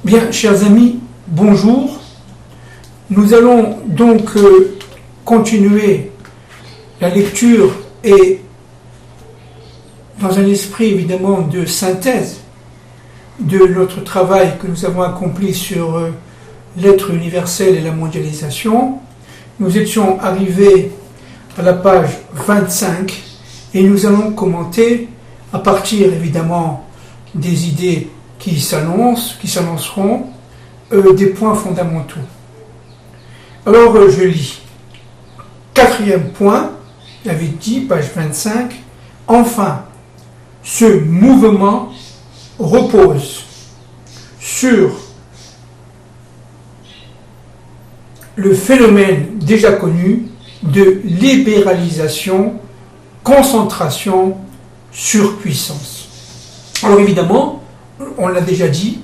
Bien, chers amis, bonjour. Nous allons donc continuer la lecture et dans un esprit évidemment de synthèse de notre travail que nous avons accompli sur l'être universel et la mondialisation. Nous étions arrivés à la page 25 et nous allons commenter à partir évidemment des idées qui s'annonceront, des points fondamentaux. Alors je lis. Quatrième point, j'avais dit, page 25, enfin, ce mouvement repose sur le phénomène déjà connu de libéralisation, concentration, surpuissance. Alors évidemment, on l'a déjà dit,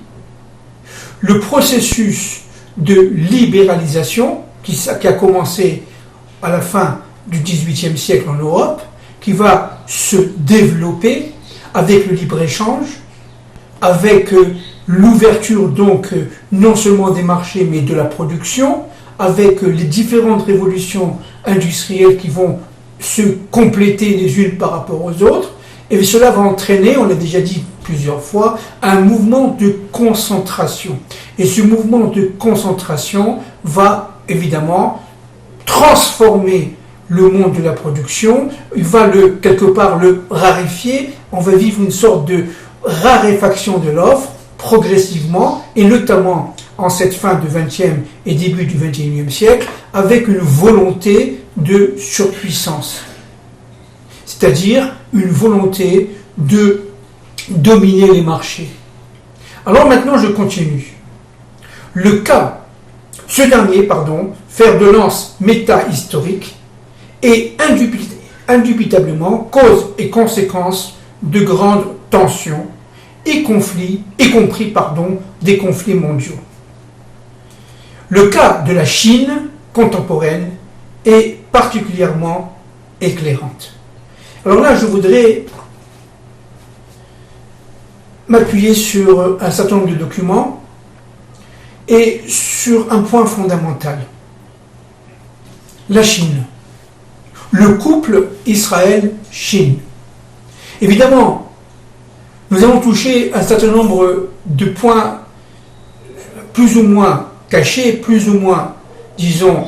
le processus de libéralisation qui a commencé à la fin du XVIIIe siècle en Europe, qui va se développer avec le libre-échange, avec l'ouverture donc non seulement des marchés mais de la production, avec les différentes révolutions industrielles qui vont se compléter les unes par rapport aux autres, et cela va entraîner, on l'a déjà dit plusieurs fois, un mouvement de concentration. Et ce mouvement de concentration va évidemment transformer le monde de la production, il va quelque part le raréfier, on va vivre une sorte de raréfaction de l'offre progressivement, et notamment en cette fin du XXe et début du XXIe siècle, avec une volonté de surpuissance. C'est-à-dire une volonté de dominer les marchés. Alors maintenant, je continue. Fer de lance méta-historique, est indubitablement cause et conséquence de grandes tensions et conflits, y compris des conflits mondiaux. Le cas de la Chine contemporaine est particulièrement éclairante. Alors là, je voudrais m'appuyer sur un certain nombre de documents et sur un point fondamental. La Chine. Le couple Israël-Chine. Évidemment, nous avons touché un certain nombre de points plus ou moins cachés, plus ou moins, disons,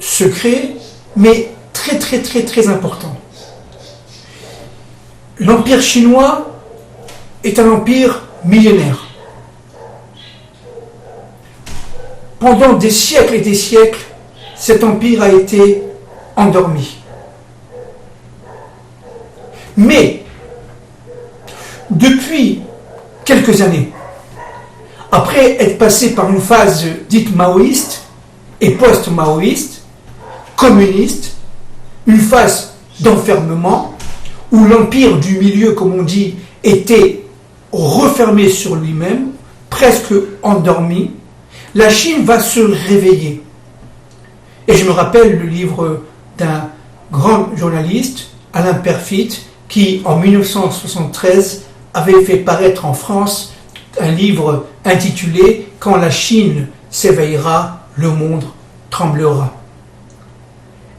secrets, mais très très très très importants. L'empire chinois est un empire millénaire. Pendant des siècles et des siècles, cet empire a été endormi. Mais, depuis quelques années, après être passé par une phase dite maoïste et post-maoïste, communiste, une phase d'enfermement, où l'empire du milieu, comme on dit, était refermé sur lui-même, presque endormi, la Chine va se réveiller. Et je me rappelle le livre d'un grand journaliste, Alain Perfit, qui en 1973 avait fait paraître en France un livre intitulé « Quand la Chine s'éveillera, le monde tremblera ».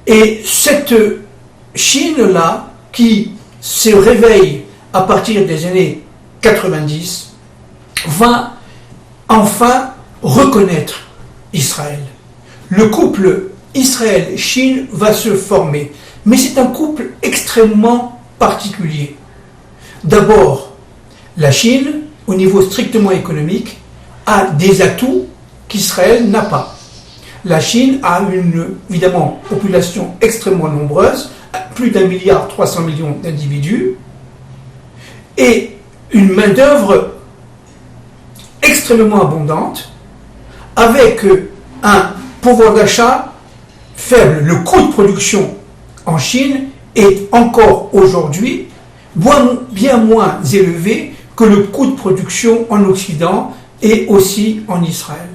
Et cette Chine-là, qui se réveille à partir des années 90, va enfin reconnaître Israël. Le couple Israël-Chine va se former, mais c'est un couple extrêmement particulier. D'abord, la Chine, au niveau strictement économique, a des atouts qu'Israël n'a pas. La Chine a évidemment, population extrêmement nombreuse, plus d'1,3 milliard d'individus, et une main-d'œuvre extrêmement abondante, avec un pouvoir d'achat faible. Le coût de production en Chine est encore aujourd'hui bien moins élevé que le coût de production en Occident et aussi en Israël.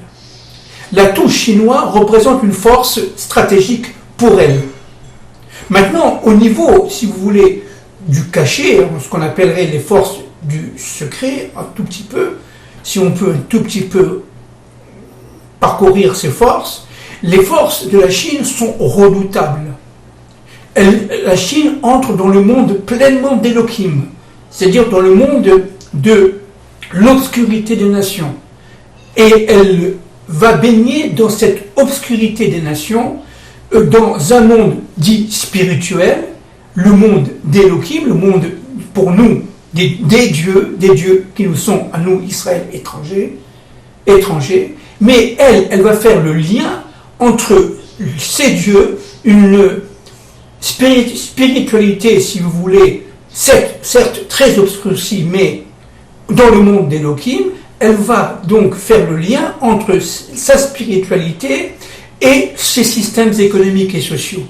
L'atout chinois représente une force stratégique pour elle. Maintenant, au niveau, si vous voulez, du cachet, ce qu'on appellerait les forces du secret, un tout petit peu, si on peut un tout petit peu parcourir ses forces, les forces de la Chine sont redoutables. La Chine entre dans le monde pleinement d'Elohim, c'est-à-dire dans le monde de l'obscurité des nations. Et elle va baigner dans cette obscurité des nations, dans un monde dit spirituel, le monde d'Elohim, le monde pour nous des dieux qui nous sont à nous, Israël, étrangers, mais elle va faire le lien entre ces dieux, une spiritualité, si vous voulez, certes très obscurcie, mais dans le monde d'Elohim, elle va donc faire le lien entre sa spiritualité et ses systèmes économiques et sociaux.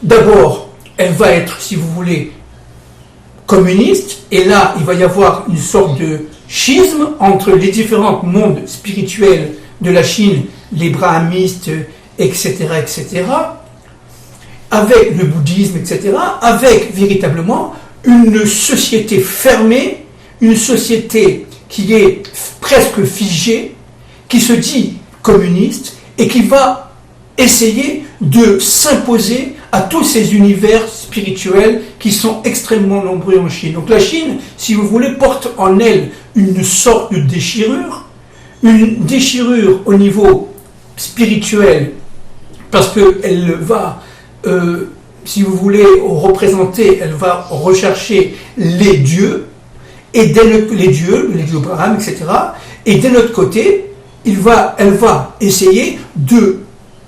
D'abord, elle va être, si vous voulez, communiste, et là, il va y avoir une sorte de schisme entre les différents mondes spirituels de la Chine, les brahmistes, etc., etc., avec le bouddhisme, etc., avec véritablement une société fermée, une société qui est presque figée, qui se dit communiste et qui va essayer de s'imposer à tous ces univers spirituels qui sont extrêmement nombreux en Chine. Donc la Chine, si vous voulez, porte en elle une sorte de déchirure, une déchirure au niveau spirituel, parce qu'elle va, si vous voulez, représenter, elle va rechercher les dieux, et les dieux Brahman, etc. Et d'un autre côté, elle va essayer de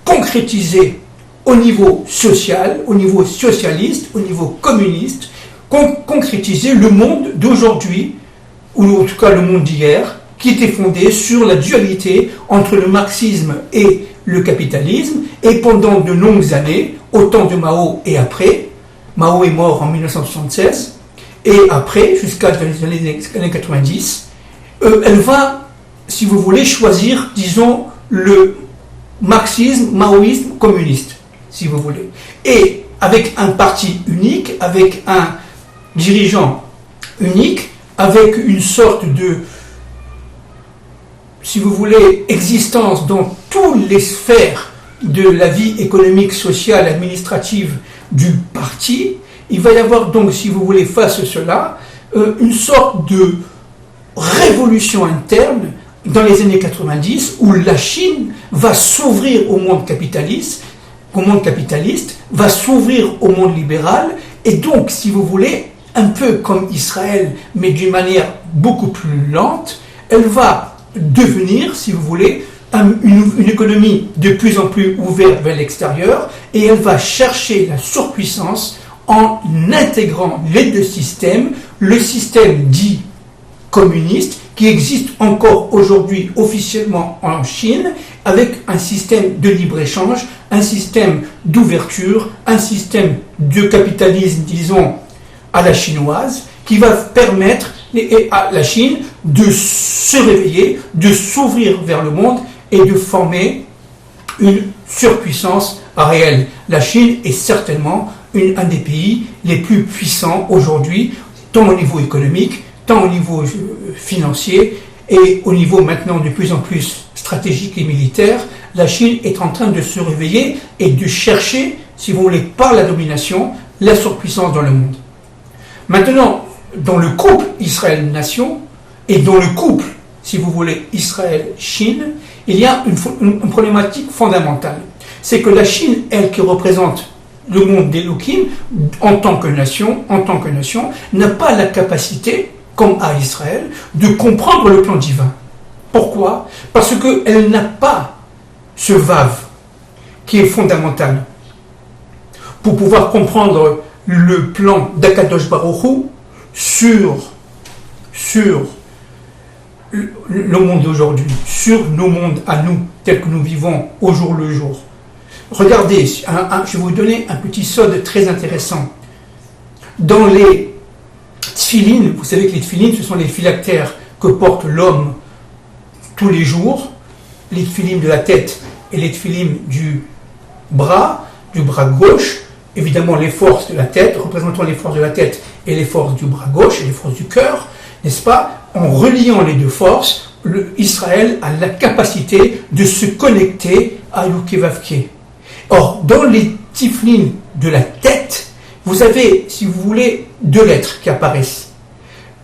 concrétiser au niveau social, au niveau socialiste, au niveau communiste, concrétiser le monde d'aujourd'hui, ou en tout cas le monde d'hier, qui était fondé sur la dualité entre le marxisme et le capitalisme, et pendant de longues années, au temps de Mao et après, Mao est mort en 1976, et après, jusqu'à les années 90, elle va, si vous voulez, choisir, disons, le marxisme, maoïsme, communiste, si vous voulez. Et avec un parti unique, avec un dirigeant unique, avec une sorte de, si vous voulez, existence dans toutes les sphères de la vie économique, sociale, administrative du parti, il va y avoir donc, si vous voulez, face à cela, une sorte de révolution interne dans les années 90 où la Chine va s'ouvrir au monde capitaliste, va s'ouvrir au monde libéral, et donc, si vous voulez, un peu comme Israël, mais d'une manière beaucoup plus lente, elle va devenir, si vous voulez, une économie de plus en plus ouverte vers l'extérieur, et elle va chercher la surpuissance en intégrant les deux systèmes, le système dit communiste, qui existe encore aujourd'hui officiellement en Chine, avec un système de libre-échange, un système d'ouverture, un système de capitalisme, disons, à la chinoise, qui va permettre à la Chine de se réveiller, de s'ouvrir vers le monde et de former une surpuissance réelle. La Chine est certainement un des pays les plus puissants aujourd'hui, tant au niveau économique, tant au niveau financier et au niveau maintenant de plus en plus stratégique et militaire. La Chine est en train de se réveiller et de chercher, si vous voulez, par la domination, la surpuissance dans le monde. Maintenant, dans le couple Israël-Nation et dans le couple, si vous voulez, Israël-Chine, il y a une problématique fondamentale. C'est que la Chine, elle qui représente le monde d'Elohim, en tant que nation, n'a pas la capacité, comme à Israël, de comprendre le plan divin. Pourquoi ? Parce qu'elle n'a pas ce vav qui est fondamental pour pouvoir comprendre le plan d'Akadosh Baruch Hu sur le monde d'aujourd'hui, sur nos mondes à nous, tels que nous vivons au jour le jour. Regardez, je vais vous donner un petit sode très intéressant. Dans les tfilines, vous savez que les tfilines, ce sont les phylactères que porte l'homme tous les jours, les tfilines de la tête et les tfilines du bras gauche, évidemment les forces de la tête, représentant les forces de la tête et les forces du bras gauche et les forces du cœur, n'est-ce pas? En reliant les deux forces, Israël a la capacité de se connecter à Yukevavke. Or, dans les tiflines de la tête, vous avez, si vous voulez, deux lettres qui apparaissent.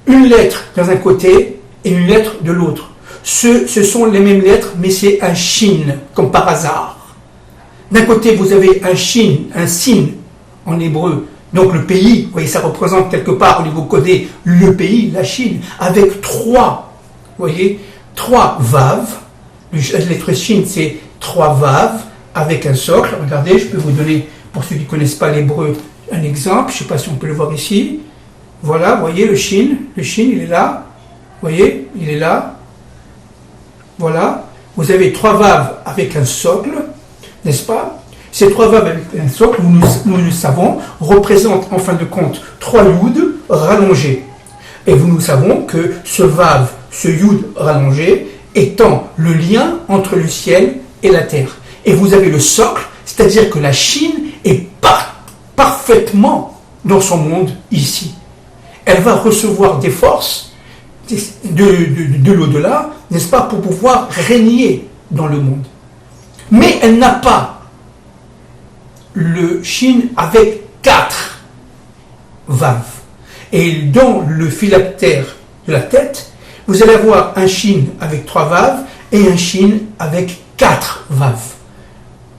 Une lettre dans un côté et une lettre de l'autre. Ce sont les mêmes lettres, mais c'est un shin, comme par hasard. D'un côté, vous avez un shin, un sin en hébreu. Donc le pays, vous voyez, ça représente quelque part au niveau codé le pays, la Chine, avec trois, vous voyez, trois vaves. La lettre Shin, c'est trois vaves avec un socle. Regardez, je peux vous donner, pour ceux qui ne connaissent pas l'hébreu, un exemple. Je ne sais pas si on peut le voir ici. Voilà, vous voyez le Shin, il est là. Vous voyez, il est là. Voilà. Vous avez trois vaves avec un socle, n'est-ce pas? Ces trois vaves avec un socle, nous le savons, représentent en fin de compte trois yud rallongés. Et nous savons que ce vav, ce yud rallongé, étant le lien entre le ciel et la terre. Et vous avez le socle, c'est-à-dire que la Chine est parfaitement dans son monde ici. Elle va recevoir des forces de l'au-delà, n'est-ce pas, pour pouvoir régner dans le monde. Mais elle n'a pas le Shin avec 4 vaves. Et dans le phylactère de la tête, vous allez avoir un Shin avec 3 vaves et un Shin avec 4 vaves.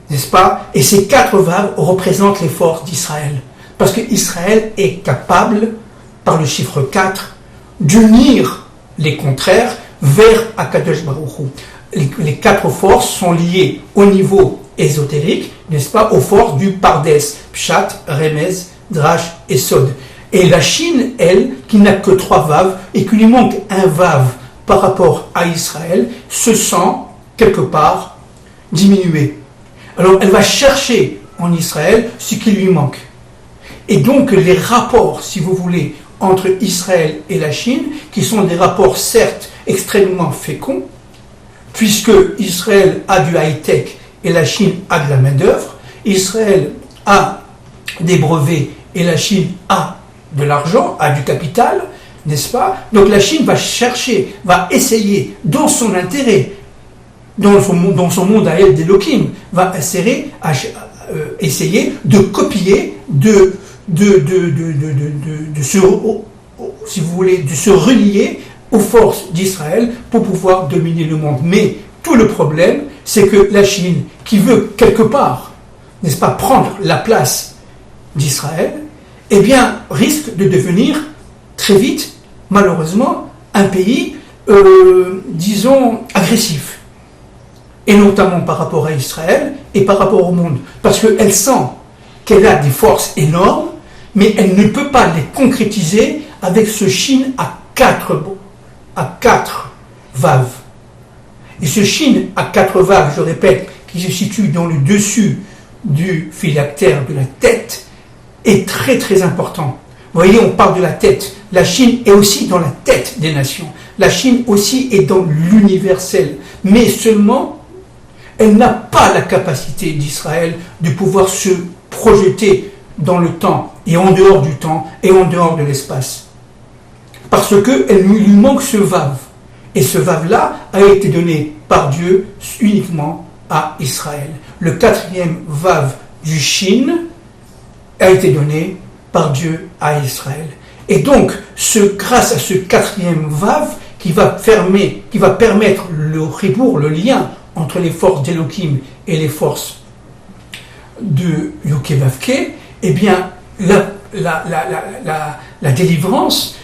N'est-ce pas? Et ces 4 vaves représentent les forces d'Israël. Parce qu'Israël est capable, par le chiffre 4, d'unir les contraires vers Akadosh Baruch Hu. Les 4 forces sont liées au niveau ésotérique, n'est-ce pas, aux forces du Pardes, Pshat, Remez, Drash et Sod. Et la Chine, elle, qui n'a que 3 vaves et qui lui manque un vave par rapport à Israël, se sent quelque part diminuée. Alors elle va chercher en Israël ce qui lui manque. Et donc les rapports, si vous voulez, entre Israël et la Chine, qui sont des rapports certes extrêmement féconds, puisque Israël a du high-tech et la Chine a de la main-d'œuvre, Israël a des brevets et la Chine a de l'argent, a du capital, n'est-ce pas? Donc la Chine va chercher, va essayer, dans son intérêt, dans son monde à elle d'Elohim, va essayer de copier, si vous voulez, de se relier aux forces d'Israël pour pouvoir dominer le monde. Mais tout le problème, c'est que la Chine, qui veut quelque part, n'est-ce pas, prendre la place d'Israël, eh bien, risque de devenir très vite, malheureusement, un pays, disons, agressif. Et notamment par rapport à Israël et par rapport au monde. Parce qu'elle sent qu'elle a des forces énormes, mais elle ne peut pas les concrétiser avec ce Chine à 4 vaves. Et ce Chine à 4 vaves, je répète, qui se situe dans le dessus du phylactère de la tête, est très très important. Vous voyez, on parle de la tête. La Chine est aussi dans la tête des nations. La Chine aussi est dans l'universel. Mais seulement, elle n'a pas la capacité d'Israël de pouvoir se projeter dans le temps et en dehors du temps et en dehors de l'espace. Parce qu'elle lui manque ce vave. Et ce vave-là a été donné par Dieu uniquement à Israël. Le 4e vave du Chine a été donné par Dieu à Israël. Et donc, grâce à ce 4e vave qui va permettre le ribour, le lien entre les forces d'Elohim et les forces de Yukevavke, eh bien, la délivrance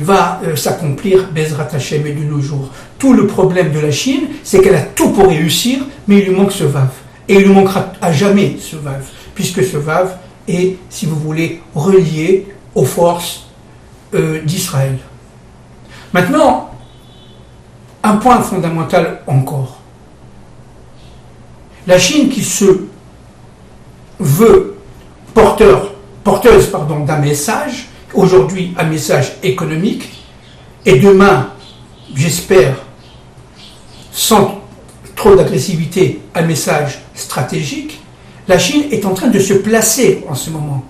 va s'accomplir Bezrat Hashem et de nos jours. Tout le problème de la Chine, c'est qu'elle a tout pour réussir, mais il lui manque ce vave. Et il lui manquera à jamais ce vave, puisque ce vave est, si vous voulez, relié aux forces d'Israël. Maintenant, un point fondamental encore. La Chine qui se veut porteuse d'un message, aujourd'hui un message économique, et demain, j'espère, sans trop d'agressivité, un message stratégique, la Chine est en train de se placer en ce moment.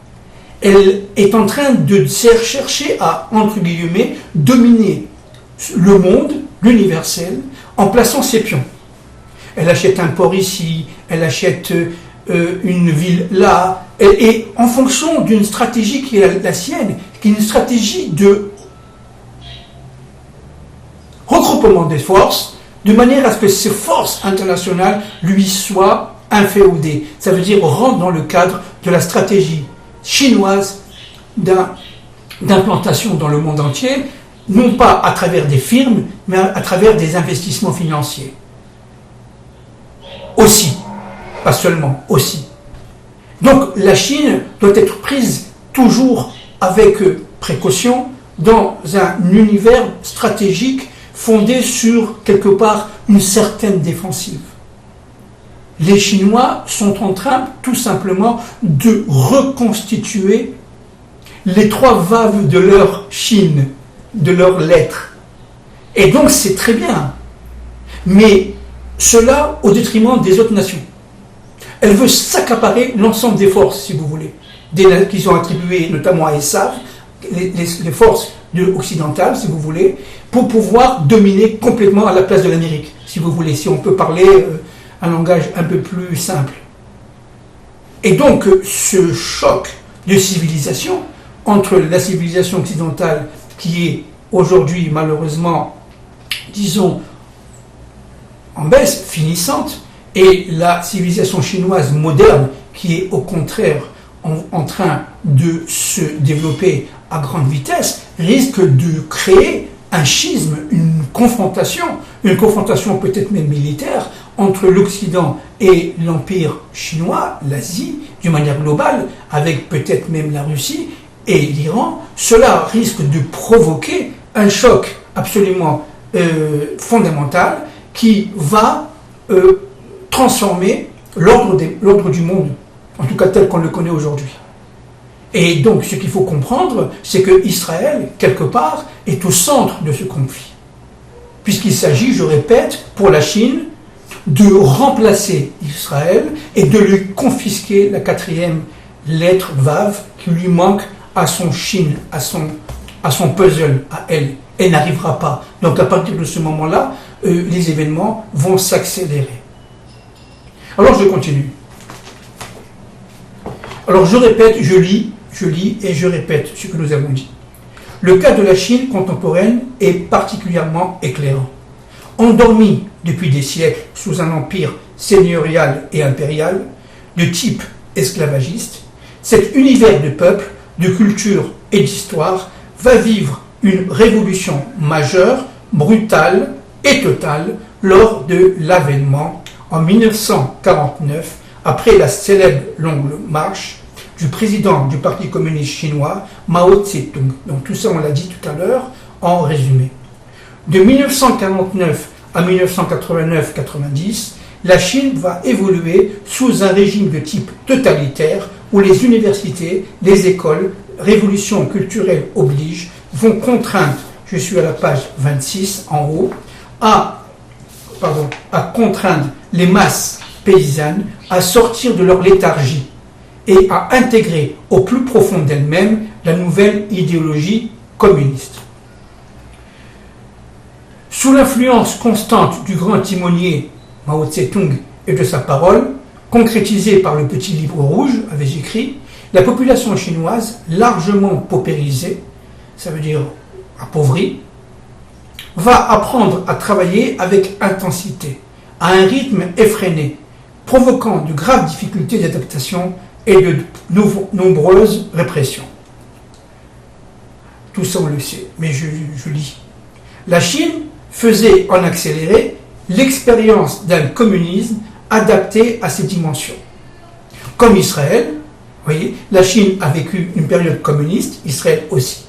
elle est en train de chercher à, entre guillemets, dominer le monde, l'universel, en plaçant ses pions. Elle achète un port ici, elle achète une ville là, et en fonction d'une stratégie qui est la sienne, qui est une stratégie de regroupement des forces, de manière à ce que ces forces internationales lui soient inféodées. Ça veut dire rentre dans le cadre de la stratégie chinoise d'implantation dans le monde entier, non pas à travers des firmes, mais à travers des investissements financiers. Aussi, pas seulement, aussi. Donc la Chine doit être prise toujours avec précaution dans un univers stratégique fondé sur, quelque part, une certaine défensive. Les Chinois sont en train, tout simplement, de reconstituer les trois valves de leur Chine, de leurs lettres. Et donc c'est très bien. Mais cela au détriment des autres nations. Elle veut s'accaparer l'ensemble des forces, si vous voulez, qu'ils ont attribuées notamment à Esav, les forces occidentales, si vous voulez, pour pouvoir dominer complètement à la place de l'Amérique, si vous voulez, si on peut parler un langage un peu plus simple. Et donc ce choc de civilisation entre la civilisation occidentale qui est aujourd'hui malheureusement, disons, en baisse, finissante, et la civilisation chinoise moderne qui est au contraire en train de se développer à grande vitesse, risque de créer un schisme, une confrontation peut-être même militaire, entre l'Occident et l'Empire chinois, l'Asie, d'une manière globale, avec peut-être même la Russie et l'Iran. Cela risque de provoquer un choc absolument fondamental qui va transformer l'ordre du monde, en tout cas tel qu'on le connaît aujourd'hui. Et donc ce qu'il faut comprendre, c'est que Israël, quelque part, est au centre de ce conflit. Puisqu'il s'agit, je répète, pour la Chine, de remplacer Israël et de lui confisquer la quatrième lettre Vav qui lui manque à son Chine, à son puzzle, à elle. Elle n'arrivera pas. Donc à partir de ce moment-là, les événements vont s'accélérer. Alors je continue. Alors je répète, je lis et je répète ce que nous avons dit. Le cas de la Chine contemporaine est particulièrement éclairant. Endormie depuis des siècles sous un empire seigneurial et impérial, de type esclavagiste, cet univers de peuples, de culture et d'histoire va vivre une révolution majeure, brutale et totale lors de l'avènement en 1949, après la célèbre longue marche du président du Parti communiste chinois, Mao Tse-tung. Donc tout ça, on l'a dit tout à l'heure, en résumé. De 1949 à 1989-90, la Chine va évoluer sous un régime de type totalitaire où les universités, les écoles, révolution culturelle oblige, vont contraindre, je suis à la page 26 en haut, à contraindre les masses paysannes à sortir de leur léthargie et à intégrer au plus profond d'elles-mêmes la nouvelle idéologie communiste. Sous l'influence constante du grand timonier Mao Tse-tung et de sa parole, concrétisée par le petit livre rouge, avait écrit, la population chinoise, largement paupérisée, ça veut dire appauvrie, va apprendre à travailler avec intensité, à un rythme effréné, provoquant de graves difficultés d'adaptation et de nombreuses répressions. Tout ça on le sait, mais je lis. La Chine faisait en accéléré l'expérience d'un communisme adapté à ses dimensions. Comme Israël, vous voyez, la Chine a vécu une période communiste, Israël aussi.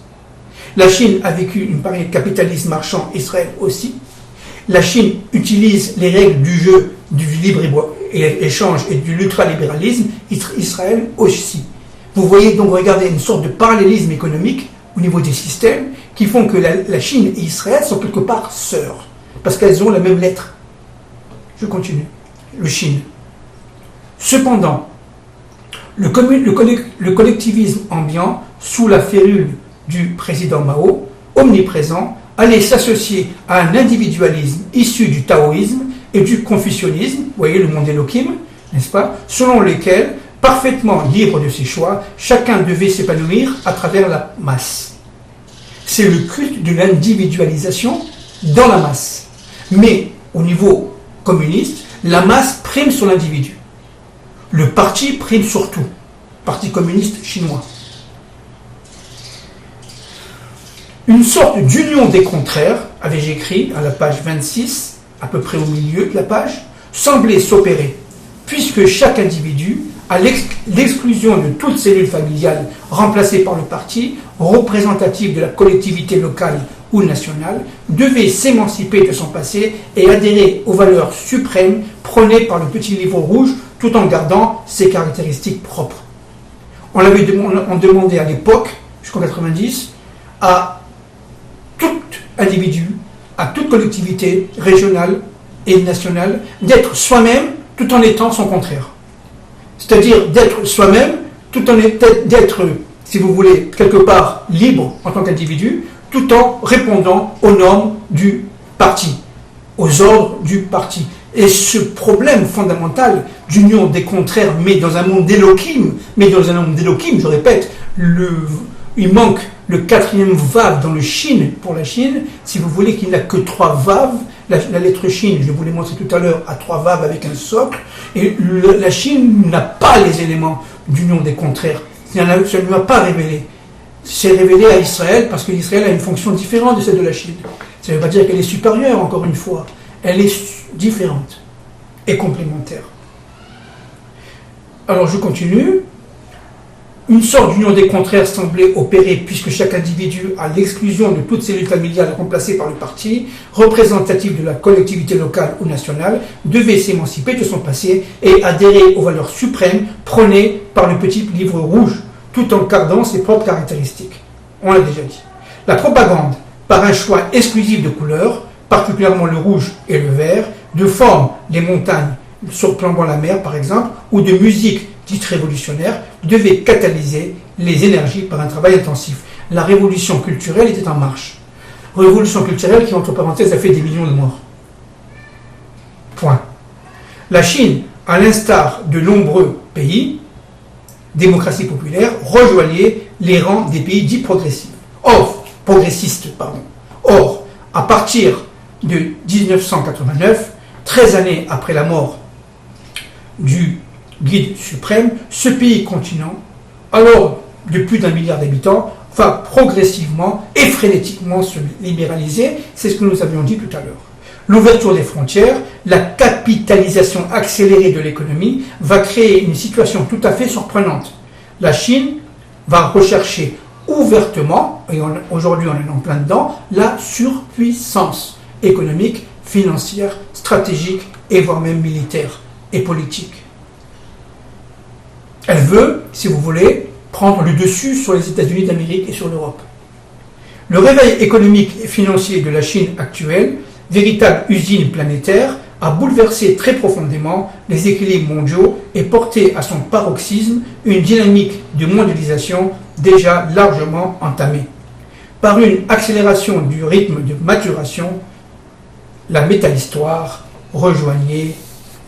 La Chine a vécu une période capitalisme marchand, Israël aussi. La Chine utilise les règles du jeu du libre-échange et de l'ultralibéralisme, Israël aussi. Vous voyez donc, regardez, une sorte de parallélisme économique au niveau des systèmes qui font que la Chine et Israël sont quelque part sœurs, parce qu'elles ont la même lettre. Je continue. Le Chine. Cependant, Le collectivisme ambiant, sous la férule du président Mao, omniprésent, allait s'associer à un individualisme issu du taoïsme et du confucianisme, vous voyez le monde Elohim, n'est-ce pas, selon lesquels, parfaitement libre de ses choix, chacun devait s'épanouir à travers la masse. C'est le culte de l'individualisation dans la masse. Mais au niveau communiste, la masse prime sur l'individu. Le parti prime sur tout. Parti communiste chinois. Une sorte d'union des contraires, avais-je écrit à la page 26, à peu près au milieu de la page, semblait s'opérer, puisque chaque individu, à l'exclusion de toute cellule familiale remplacée par le parti, représentative de la collectivité locale ou nationale, devait s'émanciper de son passé et adhérer aux valeurs suprêmes prônées par le petit livre rouge, tout en gardant ses caractéristiques propres. On demandait à l'époque, jusqu'en 90, à tout individu, à toute collectivité régionale et nationale, d'être soi-même tout en étant son contraire. C'est-à-dire d'être soi-même tout en d'être, si vous voulez, quelque part libre en tant qu'individu, tout en répondant aux normes du parti, aux ordres du parti. Et ce problème fondamental d'union des contraires, mais dans un monde d'Elohim, je répète, il manque le quatrième vav dans le Shin pour la Chine, si vous voulez, qu'il n'a que 3 vav. La lettre Shin, je vous l'ai montré tout à l'heure, a 3 vav avec un socle, et la Chine n'a pas les éléments d'union des contraires. Ça ne m'a pas révélé. C'est révélé à Israël parce qu'Israël a une fonction différente de celle de la Chine. Ça ne veut pas dire qu'elle est supérieure, encore une fois. Elle est différente et complémentaire. Alors je continue. Une sorte d'union des contraires semblait opérer puisque chaque individu, à l'exclusion de toute cellule familiale remplacée par le parti, représentatif de la collectivité locale ou nationale, devait s'émanciper de son passé et adhérer aux valeurs suprêmes prônées par le petit livre rouge, tout en gardant ses propres caractéristiques. On l'a déjà dit. La propagande, par un choix exclusif de couleurs, particulièrement le rouge et le vert, de forme les montagnes surplombant la mer par exemple, ou de musique dite révolutionnaire, devait catalyser les énergies par un travail intensif. La révolution culturelle était en marche. Révolution culturelle qui, entre parenthèses, a fait des millions de morts. Point. La Chine, à l'instar de nombreux pays, démocratie populaire, rejoignait les rangs des pays dits progressistes. Or, à partir de 1989, 13 années après la mort du guide suprême, ce pays continent, alors de plus d'1 milliard d'habitants, va progressivement et frénétiquement se libéraliser. C'est ce que nous avions dit tout à l'heure. L'ouverture des frontières, la capitalisation accélérée de l'économie va créer une situation tout à fait surprenante. La Chine va rechercher ouvertement, et aujourd'hui on est en plein dedans, la surpuissance économique, financière, stratégique et voire même militaire et politique. Elle veut, si vous voulez, prendre le dessus sur les États-Unis d'Amérique et sur l'Europe. Le réveil économique et financier de la Chine actuelle, véritable usine planétaire, a bouleversé très profondément les équilibres mondiaux et porté à son paroxysme une dynamique de mondialisation déjà largement entamée. Par une accélération du rythme de maturation, la métahistoire rejoignait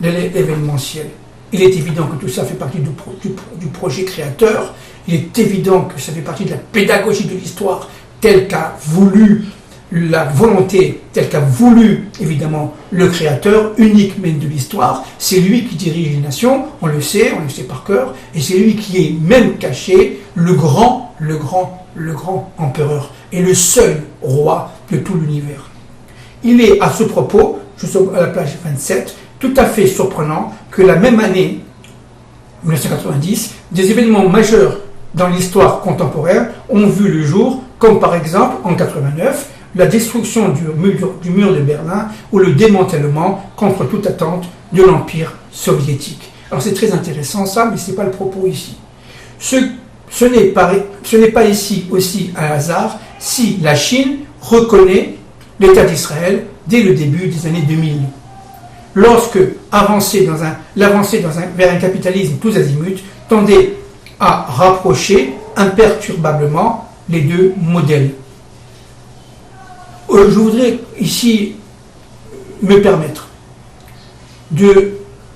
l'événementiel. Il est évident que tout ça fait partie du projet créateur. Il est évident que ça fait partie de la pédagogie de l'histoire telle qu'a voulu la volonté, telle qu'a voulu évidemment le créateur unique même de l'histoire. C'est lui qui dirige les nations, on le sait par cœur, et c'est lui qui est même caché le grand empereur et le seul roi de tout l'univers. Il est à ce propos, je suis à la page 27, tout à fait surprenant que la même année, 1990, des événements majeurs dans l'histoire contemporaine ont vu le jour, comme par exemple en 89, la destruction du mur de Berlin ou le démantèlement, contre toute attente, de l'Empire soviétique. Alors c'est très intéressant ça, mais ce n'est pas le propos ici. Ce n'est pas ici aussi un hasard si la Chine reconnaît l'État d'Israël dès le début des années 2000. Lorsque l'avancée vers un capitalisme tous azimuts tendait à rapprocher imperturbablement les deux modèles. Je voudrais ici me permettre de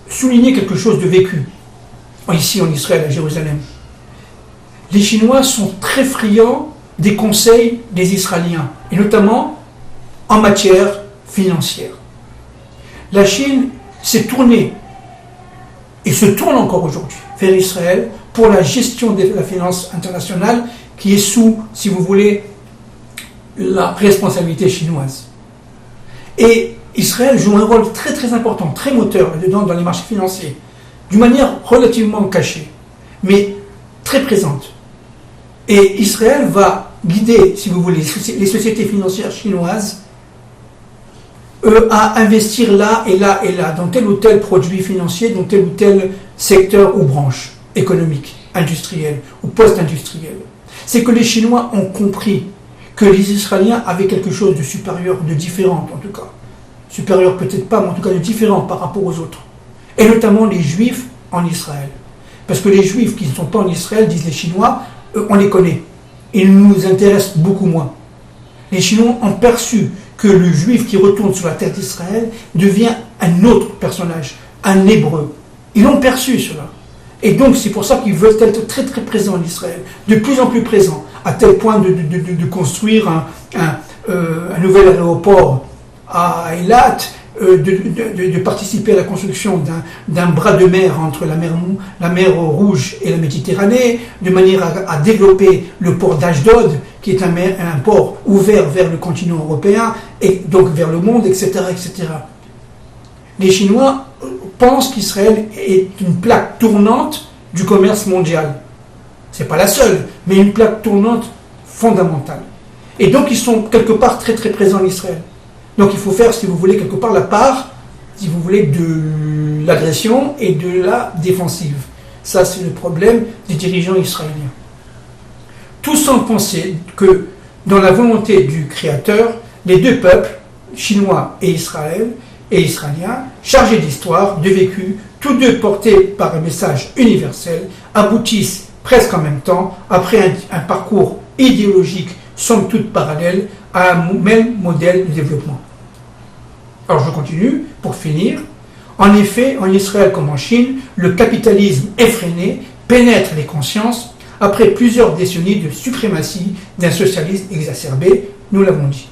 souligner quelque chose de vécu ici en Israël, à Jérusalem. Les Chinois sont très friands des conseils des Israéliens, et notamment en matière financière. La Chine s'est tournée, et se tourne encore aujourd'hui, vers Israël pour la gestion de la finance internationale qui est sous, si vous voulez, la responsabilité chinoise. Et Israël joue un rôle très très important, très moteur là-dedans dans les marchés financiers, d'une manière relativement cachée, mais très présente. Et Israël va guider, si vous voulez, les sociétés financières chinoises à investir là et là et là, dans tel ou tel produit financier, dans tel ou tel secteur ou branche économique, industrielle ou post-industrielle. C'est que les Chinois ont compris que les Israéliens avaient quelque chose de supérieur, de différent en tout cas. Supérieur peut-être pas, mais en tout cas de différent par rapport aux autres. Et notamment les Juifs en Israël. Parce que les Juifs qui ne sont pas en Israël, disent les Chinois, on les connaît. Ils nous intéressent beaucoup moins. Les Chinois ont perçu que le Juif qui retourne sur la terre d'Israël devient un autre personnage, un Hébreu. Ils ont perçu cela. Et donc c'est pour ça qu'ils veulent être très très présents en Israël, de plus en plus présents, à tel point de construire un nouvel aéroport à Eilat, de participer à la construction d'un bras de mer entre la mer Rouge et la Méditerranée, de manière à développer le port d'Ashdod, qui est un port ouvert vers le continent européen, et donc vers le monde, etc. etc. Les Chinois pensent qu'Israël est une plaque tournante du commerce mondial. Ce n'est pas la seule, mais une plaque tournante fondamentale. Et donc ils sont quelque part très très présents en Israël. Donc il faut faire, si vous voulez, quelque part la part, si vous voulez, de l'agression et de la défensive. Ça, c'est le problème des dirigeants israéliens. Tous sans penser que, dans la volonté du Créateur, les deux peuples, chinois et israéliens, chargés d'histoire, de vécu, tous deux portés par un message universel, aboutissent presque en même temps, après un parcours idéologique somme toute parallèle, à un même modèle de développement. Alors je continue, pour finir. En effet, en Israël comme en Chine, le capitalisme effréné pénètre les consciences après plusieurs décennies de suprématie d'un socialisme exacerbé, nous l'avons dit.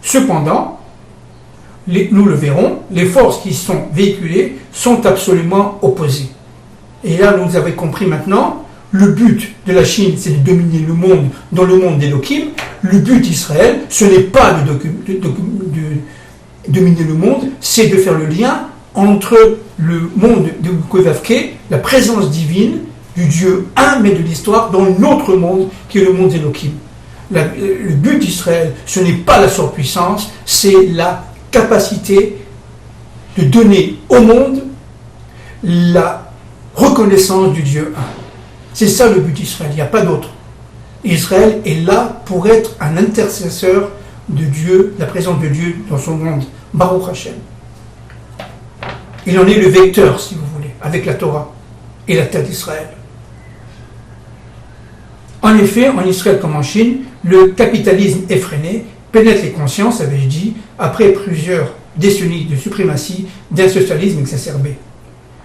Cependant, nous le verrons, les forces qui sont véhiculées sont absolument opposées. Et là, vous avez compris maintenant, le but de la Chine, c'est de dominer le monde dans le monde d'Elohim. Le but d'Israël, ce n'est pas de dominer le monde, c'est de faire le lien entre le monde de Kovavke, la présence divine du Dieu un, mais de l'histoire, dans un autre monde qui est le monde d'Elohim. Le but d'Israël, ce n'est pas la surpuissance, c'est la capacité de donner au monde la reconnaissance du Dieu un. C'est ça le but d'Israël, il n'y a pas d'autre. Israël est là pour être un intercesseur de Dieu, la présence de Dieu dans son monde. Baruch Hashem. Il en est le vecteur, si vous voulez, avec la Torah et la terre d'Israël. En effet, en Israël comme en Chine, le capitalisme effréné pénètre les consciences, avais-je dit, après plusieurs décennies de suprématie d'un socialisme exacerbé.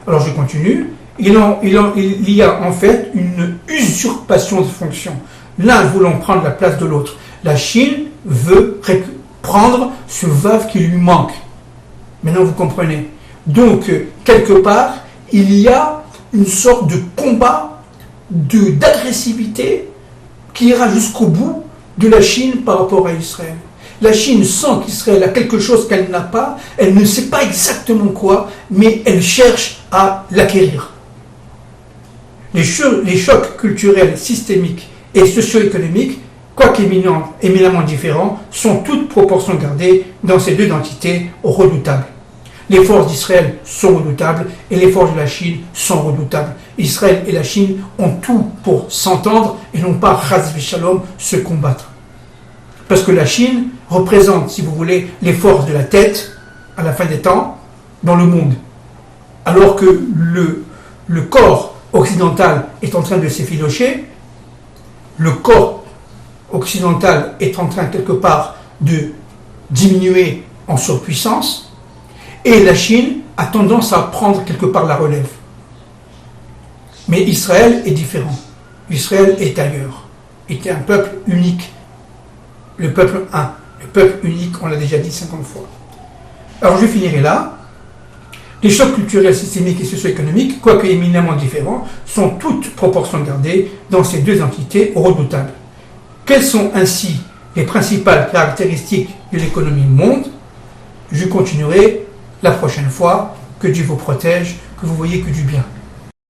Alors je continue. Il y a en fait une usurpation de fonction. L'un voulant prendre la place de l'autre. La Chine veut prendre ce vave qui lui manque. Maintenant vous comprenez. Donc, quelque part, il y a une sorte de combat, d'agressivité qui ira jusqu'au bout de la Chine par rapport à Israël. La Chine sent qu'Israël a quelque chose qu'elle n'a pas, elle ne sait pas exactement quoi, mais elle cherche à l'acquérir. Les chocs culturels, systémiques et socio-économiques, quoique éminemment différents, sont toutes proportions gardées dans ces deux entités redoutables. Les forces d'Israël sont redoutables et les forces de la Chine sont redoutables. Israël et la Chine ont tout pour s'entendre et non pas, chas v'shalom, se combattre. Parce que la Chine représente, si vous voulez, les forces de la tête à la fin des temps dans le monde. Alors que le corps occidental est en train de s'effilocher, le corps occidental est en train quelque part de diminuer en surpuissance, et la Chine a tendance à prendre quelque part la relève. Mais Israël est différent. Israël est ailleurs. Il était un peuple unique. Le peuple un. Le peuple unique, on l'a déjà dit 50 fois. Alors je finirai là. Les chocs culturels, systémiques et socio-économiques, quoique éminemment différents, sont toutes proportions gardées dans ces deux entités redoutables. Quelles sont ainsi les principales caractéristiques de l'économie monde? Je continuerai la prochaine fois. Que Dieu vous protège, que vous voyez que du bien.